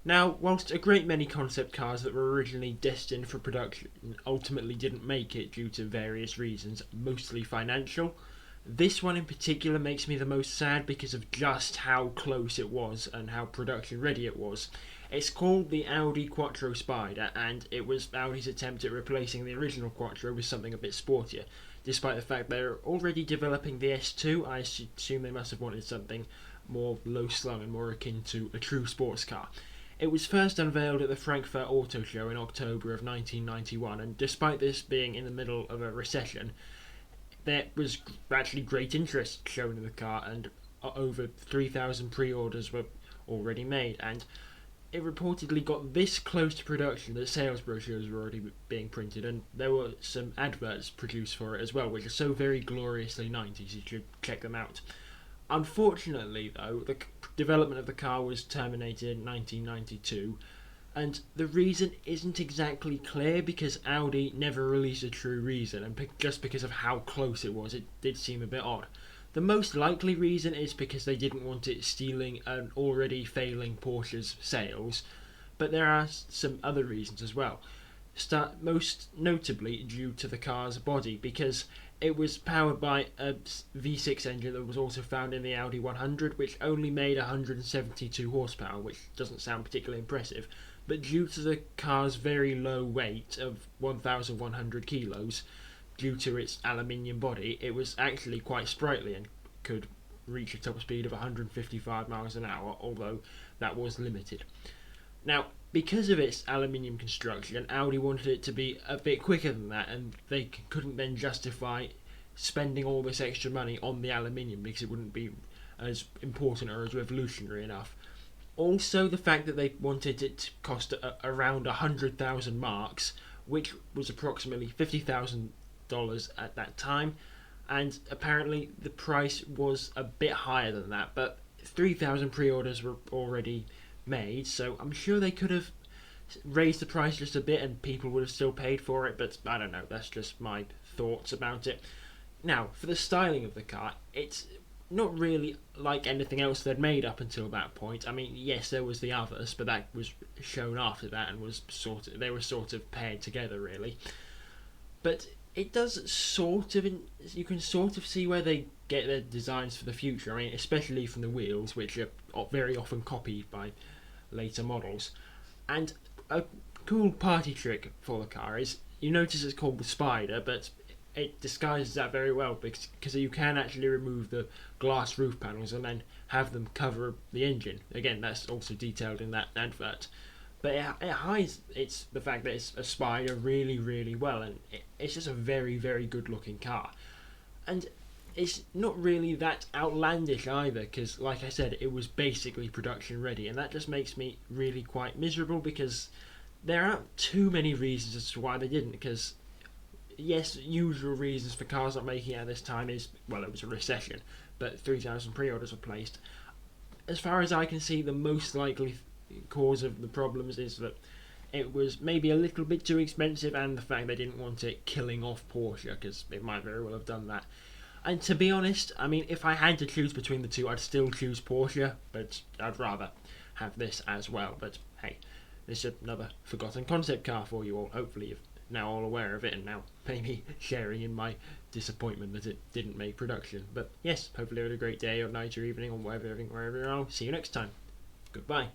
Now, whilst a great many concept cars that were originally destined for production ultimately didn't make it due to various reasons, mostly financial, this one in particular makes me the most sad because of just how close it was and how production ready it was. It's called the Audi Quattro Spyder, and it was Audi's attempt at replacing the original Quattro with something a bit sportier. Despite the fact they're already developing the S2, I assume they must have wanted something more low slung and more akin to a true sports car. It was first unveiled at the Frankfurt Auto Show in October of 1991, and despite this being in the middle of a recession, there was actually great interest shown in the car, and over 3,000 pre-orders were already made, and it reportedly got this close to production that sales brochures were already being printed, and there were some adverts produced for it as well, which are so very gloriously 90s, you should check them out. Unfortunately, though, the development of the car was terminated in 1992, and the reason isn't exactly clear because Audi never released a true reason, and just because of how close it was, it did seem a bit odd. The most likely reason is because they didn't want it stealing an already failing Porsche's sales, but there are some other reasons as well. Most notably due to the car's body, because it was powered by a V6 engine that was also found in the Audi 100, which only made 172 horsepower, which doesn't sound particularly impressive. But due to the car's very low weight of 1,100 kilos, due to its aluminium body, it was actually quite sprightly and could reach a top speed of 155 miles an hour, although that was limited. Now, because of its aluminium construction, Audi wanted it to be a bit quicker than that, and they couldn't then justify spending all this extra money on the aluminium because it wouldn't be as important or as revolutionary enough. Also, the fact that they wanted it to cost around 100,000 marks, which was approximately $50,000 at that time, and apparently the price was a bit higher than that, but 3,000 pre-orders were already made, so I'm sure they could have raised the price just a bit and people would have still paid for it, but I don't know, that's just my thoughts about it. Now, for the styling of the car, it's not really like anything else they'd made up until that point. I mean, yes, there was the others, but that was shown after that and they were sort of paired together, really. But it does you can sort of see where they get their designs for the future. I mean, especially from the wheels, which are very often copied by later models. And a cool party trick for the car is, you notice it's called the Spyder, but it disguises that very well because you can actually remove the glass roof panels and then have them cover the engine. Again, that's also detailed in that advert. But it hides the fact that it's a Spyder really, really well, and it's just a very, very good looking car. And it's not really that outlandish either, because like I said, it was basically production ready, and that just makes me really quite miserable because there aren't too many reasons as to why they didn't. Because yes, usual reasons for cars not making it at this time is, well, it was a recession, but 3,000 pre-orders were placed. As far as I can see, the most likely cause of the problems is that it was maybe a little bit too expensive, and the fact they didn't want it killing off Porsche, because it might very well have done that. And to be honest, I mean, if I had to choose between the two, I'd still choose Porsche, but I'd rather have this as well. But hey, this is another forgotten concept car for you all. Hopefully you're now all aware of it and now maybe sharing in my disappointment that it didn't make production. But yes, hopefully you had a great day or night or evening or wherever you are. See you next time. Goodbye.